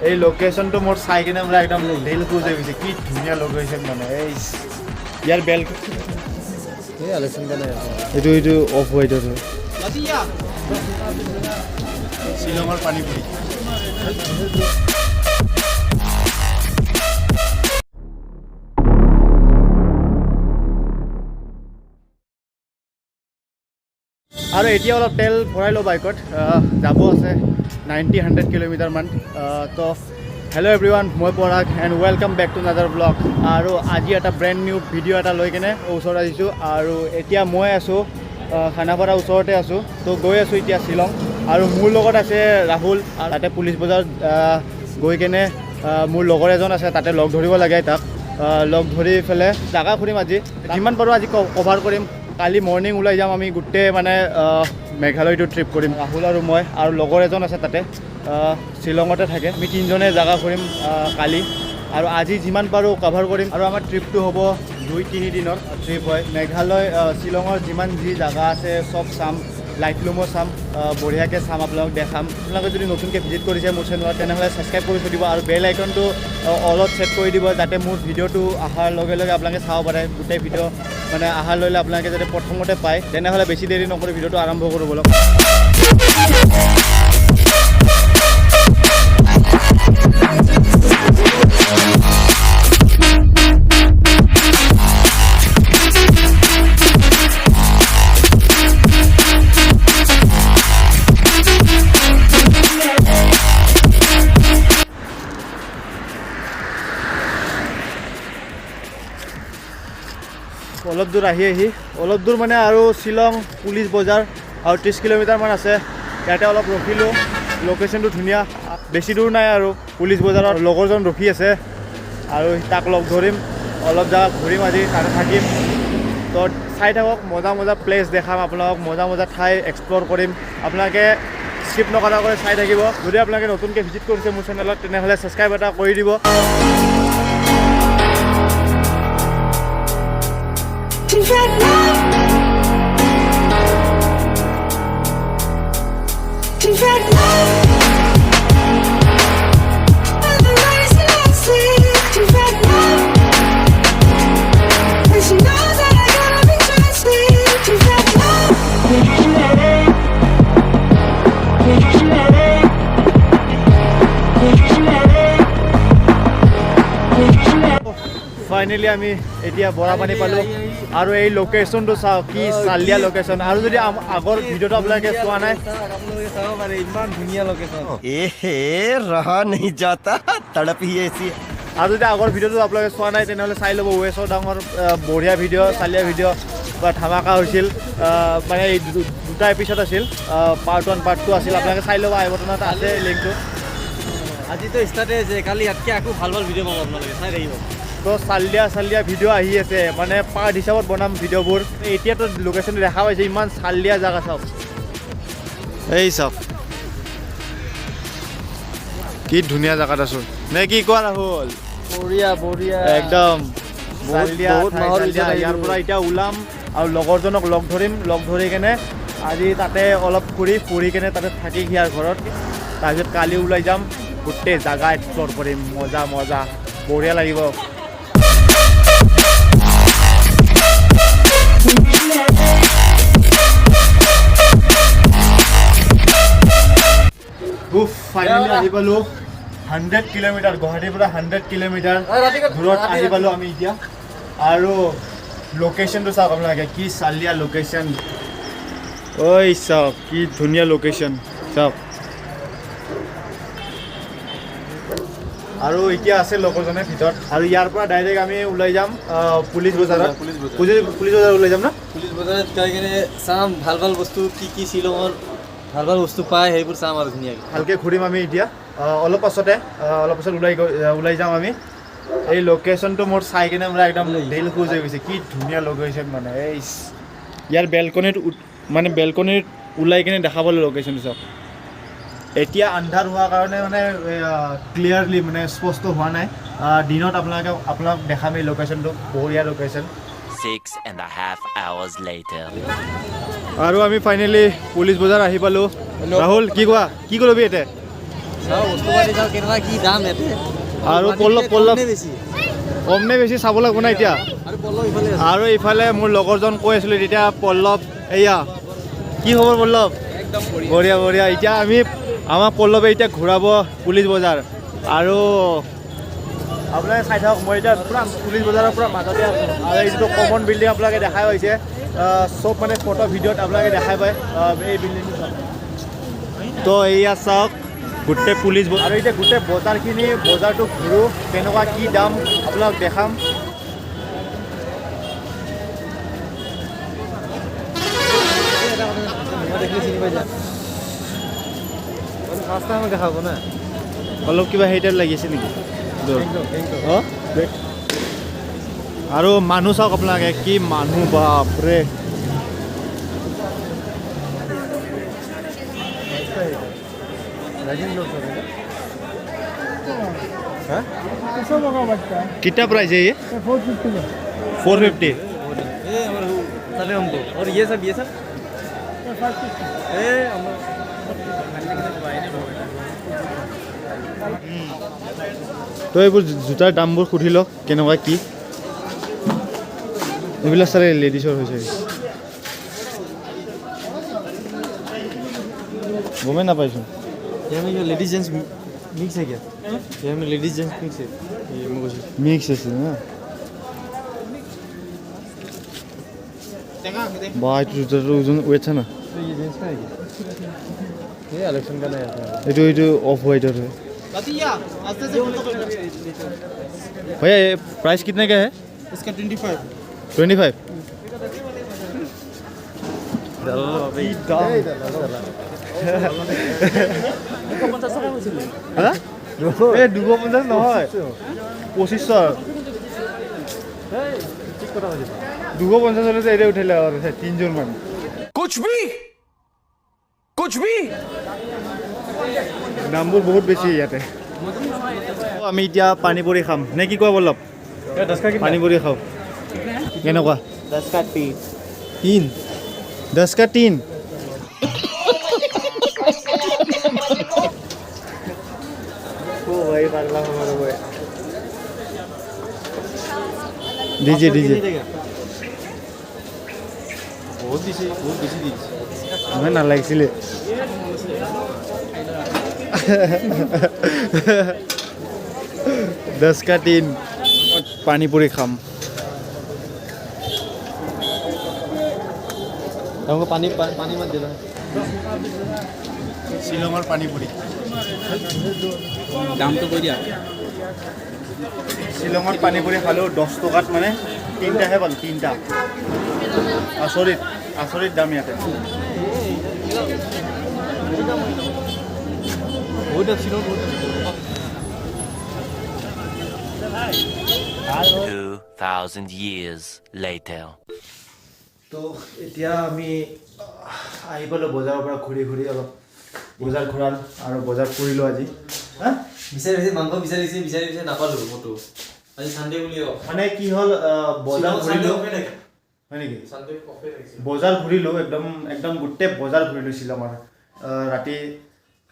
এই লোকেশ্যনটো মোৰ চাই কিনে মানে একদম দিল খুশ হৈ গৈছে কি ধুনীয়া লোকেশ্যন মানে এই ইয়াৰ বেল এই আলোচন কাৰণে এইটো অফ হৈ এইটো শ্বিলঙৰ পানীপুৰি আৰু এতিয়া অলপ তেল ভৰাই লওঁ বাইকত যাব আছে 90-100 কিলোমিটাৰমান তো হেল্ল' এভৰিৱান মই Parag and welcome back to another blog আৰু আজি এটা ব্ৰেণ্ড নিউ ভিডিঅ' এটা লৈ কিনে ওচৰত আহিছোঁ আৰু এতিয়া মই আছোঁ খানাপাৰা ওচৰতে আছোঁ তো গৈ আছোঁ এতিয়া শ্বিলং আৰু মোৰ লগত আছে ৰাহুল তাতে পুলিচ বজাৰত গৈ কিনে মোৰ লগৰ এজন আছে তাতে লগ ধৰিব লাগে তাক লগ ধৰি পেলাই জাগা ঘূৰিম আজি যিমান পাৰোঁ আজি কভাৰ কৰিম কালি মৰ্নিং ওলাই যাম আমি গোটেই মানে মেঘালয়টো ট্ৰিপ কৰিম ৰাহুল আৰু মই আৰু লগৰ এজন আছে তাতে শ্বিলঙতে থাকে আমি তিনিজনে জাগা ঘূৰিম কালি আৰু আজি যিমান পাৰোঁ কভাৰ কৰিম আৰু আমাৰ ট্ৰিপটো হ'ব 2-3 দিনৰ ট্ৰিপ হয় মেঘালয় শ্বিলঙৰ যিমান যি জাগা আছে চব চাম লাইটলুমো চাম বঢ়িয়াকৈ চাম আপোনালোকক দেখাম আপোনালোকে যদি নতুনকৈ ভিজিট কৰিছে মোৰ চেনেলত তেনেহ'লে ছাবস্ক্ৰাইব কৰি থৈ দিব আৰু বেল আইকনটো অলপ ছেট কৰি দিব যাতে মোৰ ভিডিঅ'টো অহাৰ লগে লগে আপোনালোকে চাব পাৰে গোটেই ভিডিঅ' মানে অহাৰ লগে আপোনালোকে যাতে প্ৰথমতে পায় তেনেহ'লে বেছি দেৰি নকৰি ভিডিঅ'টো আৰম্ভ কৰোঁ বলক অলপ দূৰ আহি অলপ দূৰ মানে আৰু শ্বিলং পুলিচ বজাৰ আৰু 30 কিলোমিটাৰমান আছে ইয়াতে অলপ ৰখিলোঁ লোকেশ্যনটো ধুনীয়া বেছি দূৰ নাই আৰু পুলিচ বজাৰত লগৰজন ৰখি আছে আৰু তাক লগ ধৰিম অলপ জাগা ঘূৰিম আজি তাতে থাকিম তো চাই থাকক মজা মজা প্লেচ দেখাম আপোনালোকক মজা মজা ঠাই এক্সপ্ল'ৰ কৰিম আপোনালোকে স্কিপ নকৰাকৈ চাই থাকিব যদি আপোনালোকে নতুনকৈ ভিজিট কৰিছে মোৰ চেনেলত তেনেহ'লে ছাবস্ক্ৰাইব এটা কৰি দিব ফাইনেলি আমি এতিয়া বৰাপানী পালোঁ আৰু এই লোকেশ্যনটো চাওঁ কি চালিয়া লোকেশ্যন আৰু যদি আগৰ ভিডিঅ'টো আপোনালোকে চোৱা নাই চাব পাৰে ইমান ধুনীয়া লোকেশ্যন ৰহা নেহি যাতা তড়প হি এছি আৰু যদি আগৰ ভিডিঅ'টো আপোনালোকে চোৱা নাই তেনেহ'লে চাই ল'ব ৱেষ্টৰ ডাঙৰ বঢ়িয়া ভিডিঅ' চালিয়া ভিডিঅ' বা ধামাকা হৈছিল মানে এই দুটা এপিছড আছিল পাৰ্ট 1 পাৰ্ট 2 আছিল আপোনালোকে চাই ল'ব আই বটনত আছে লিংকটো আজিতো ষ্টাৰ্টে হৈছে কালি ইয়াতকৈ আকৌ ভাল ভাল ভিডিঅ' পাব আপোনালোকে চাই থাকিব তো চালিয়া ভিডিঅ' আহি আছে মানে পাৰ্ট হিচাপত বনাম ভিডিঅ'বোৰ এতিয়াতো লোকেশ্যন দেখা পাইছে ইমান চালিয়া জেগা চাওক এই চাওক কি ধুনীয়া জেগাত আছোঁ নে কি কোৱা ৰাহুল বঢ়িয়া একদম ইয়াৰ পৰা এতিয়া ওলাম আৰু লগৰজনক লগ ধৰিম লগ ধৰি কেনে আজি তাতে অলপ ফুৰি কেনে তাতে থাকি সিয়াৰ ঘৰত তাৰপিছত কালি ওলাই যাম গোটেই জেগা এক্সপ্ল'ৰ কৰিম মজা বঢ়িয়া লাগিব ফাইনেলি আহি পালোঁ 100 কিলোমিটাৰ গুৱাহাটীৰ পৰা 100 কিলোমিটাৰ দূৰত আহি পালোঁ আমি এতিয়া আৰু লোকেশ্যনটো চাওক আপোনালোকে কি চালিয়া লোকেশ্যন ঐ চাওক কি ধুনীয়া লোকেশ্যন চাওক আৰু এতিয়া আছে লগৰজনে ভিতৰত আৰু ইয়াৰ পৰা ডাইৰেক্ট আমি ওলাই যাম পুলিচ বজাৰত পুলিচ বজাৰ ওলাই যাম না পুলিচ বজাৰত যাই কিনে চাম ভাল বস্তু কি শ্বিলঙৰ ভাল বস্তু পায় সেইবোৰ চাম আৰু ধুনীয়াকৈ ভালকৈ ঘূৰিম আমি এতিয়া অলপ পাছত ওলাই যাম আমি এই লোকেশ্যনটো মোৰ চাই কিনে মানে একদম দিল খুশ হৈ গৈছে কি ধুনীয়া লোকেশ্যন মানে এই ইয়াৰ বেলকনিত ওলাই কিনে দেখা পালোঁ লোকেশ্যনটো চাওক এতিয়া আন্ধাৰ হোৱাৰ কাৰণে মানে ক্লিয়াৰলি মানে স্পষ্ট হোৱা নাই দিনত আপোনাক দেখাম এই লোকেশ্যনটো বঢ়িয়া লোকেশ্যন 6.5 hours later আৰু আমি ফাইনেলি পুলিচ বজাৰ আহি পালোঁ ৰাহুল কি কোৱা কি কৰিবি এতিয়া আৰু পল্লৱ কম নে বেছি চাব লাগিব না এতিয়া আৰু ইফালে মোৰ লগৰজন কৈ আছিলোঁ তেতিয়া পল্লৱ এয়া কি খবৰ পল্লৱ বঢ়িয়া বঢ়িয়া এতিয়া আমি আমাৰ পল্লৱে এতিয়া ঘূৰাব পুলিচ বজাৰ আৰু আপোনালোকে চাই থাকক মই এতিয়া পূৰা পুলিচ বজাৰৰ পূৰা মাজতে আছোঁ আৰু এই যিটো কমন বিল্ডিং আপোনালোকে দেখাই পাইছে চব মানে ফটো ভিডিঅ'ত আপোনালোকে দেখাই পায় এই বিল্ডিংটো তো এয়া চাওক গোটেই পুলিচ আৰু এতিয়া গোটেই বজাৰখিনি বজাৰটো ঘূৰোঁ কেনেকুৱা কি দাম আপোনাক দেখাম দেখাব না অলপ কিবা হেৰি টাইপ লাগিছে নেকি অঁ আৰু মানুহ চাওক আপোনালোকে কি মানুহ বাপৰে कितना प्राइस है ये 450 और ये सब তো এইবোৰ জোতাৰ দামবোৰ সুধি লওক কেনেকুৱা কি এইবিলাক চালে লেডিছৰ হৈছে গমেই নাপাইছোঁ लेडीज जेंट्स मिक्स है क्या ये में लेडीज जेंट्स मिक्स है ये मुझे मिक्स আছে না বা এইটো জোতাটো ওজন ৱেট আছে না तो ये जेंट्स का है क्या ये इलेक्शन का नहीं आता এইটো অফ হোৱাইটৰ হয় भैया ये प्राइस कितने का है इसका 25 25 এই 250 নহয় 2500 হলে এটাই উঠাইলে আৰু তিনজন মান कुछ भी দামবোৰ বহুত বেছি ইয়াতে আমি এতিয়া পানী পুৰি খাম নে কি কোৱা বলক পানী পুৰি খাওঁ কেনেকুৱা 10 का 3 10 का 3 ओ भाई पागला हमारा भाई दीजिए बहुत बेसी दीजिए मैं ना লাগিছিলে 10 का 3 पानी पूरी खाम हमको पानी मत देना শিলঙৰ পানী পুৰি दाम तो कोई दिया শিলঙৰ পানী পুৰি খালেও 10 টকাত মানে তিনটাহে পালোঁ তিনটা আচৰিত দাম ইয়াতে बहुत अच्छी 2,000 years later. তো এতিয়া আমি আহি পালোঁ বজাৰৰ পৰা ঘূৰি অলপ বজাৰ ঘূৰাল আৰু বজাৰ কৰিলোঁ আজি বিচাৰি মাংস বিচাৰি নাপালোঁ ফটো আজি সানডে বুলি মানে কি হ'ল বজাৰ ঘূৰিলোঁ হয় নেকি বজাৰ ঘূৰিলোঁ একদম গোটেই বজাৰ ঘূৰিলোঁ শ্বিলঙৰ ৰাতি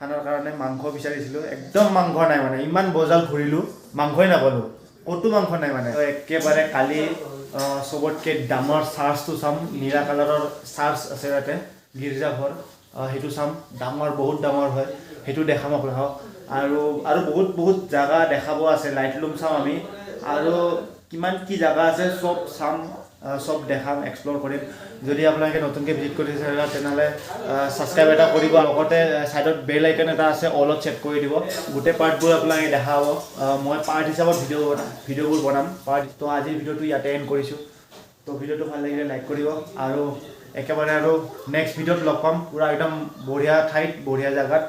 খানাৰ কাৰণে মাংস বিচাৰিছিলোঁ একদম মাংস নাই মানে ইমান বজাৰ ঘূৰিলোঁ মাংসই নাপালোঁ ক'তো মাংস নাই মানে একেবাৰে কালি চবতকৈ ডাঙৰ চাৰ্চটো চাম নীলা কালাৰৰ চাৰ্চ আছে ইয়াতে গীৰ্জাঘৰ সেইটো চাম বহুত ডাঙৰ হয় সেইটো দেখাম আপোনাক আৰু বহুত জাগা দেখাব আছে লাইট লুম চাম আমি আৰু কিমান কি জাগা আছে সব চাম সব দেখাম এক্সপ্লোৰ কৰিম যদি আপোনালোকে নতুনকৈ ভিজিট কৰিছে তেনেহ'লে ছাবস্ক্ৰাইব এটা কৰিব লগতে ছাইডত বেল আইকন এটা আছে অলত চেক কৰি দিব গোটেই পাৰ্টবোৰ আপোনালোকে দেখাব মই পাৰ্ট হিচাপত ভিডিঅ'বোৰ বনাম তো আজিৰ ভিডিঅ'টো ইয়াতে এণ্ড কৰিছোঁ তো ভিডিঅ'টো ভাল লাগিলে লাইক কৰিব আৰু একেবাৰে আৰু নেক্সট ভিডিঅ'ত লগ পাম পুৰা একদম বঢ়িয়া ঠাইত বঢ়িয়া জাগাত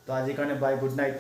তো আজিৰ কাৰণে বাই গুড নাইট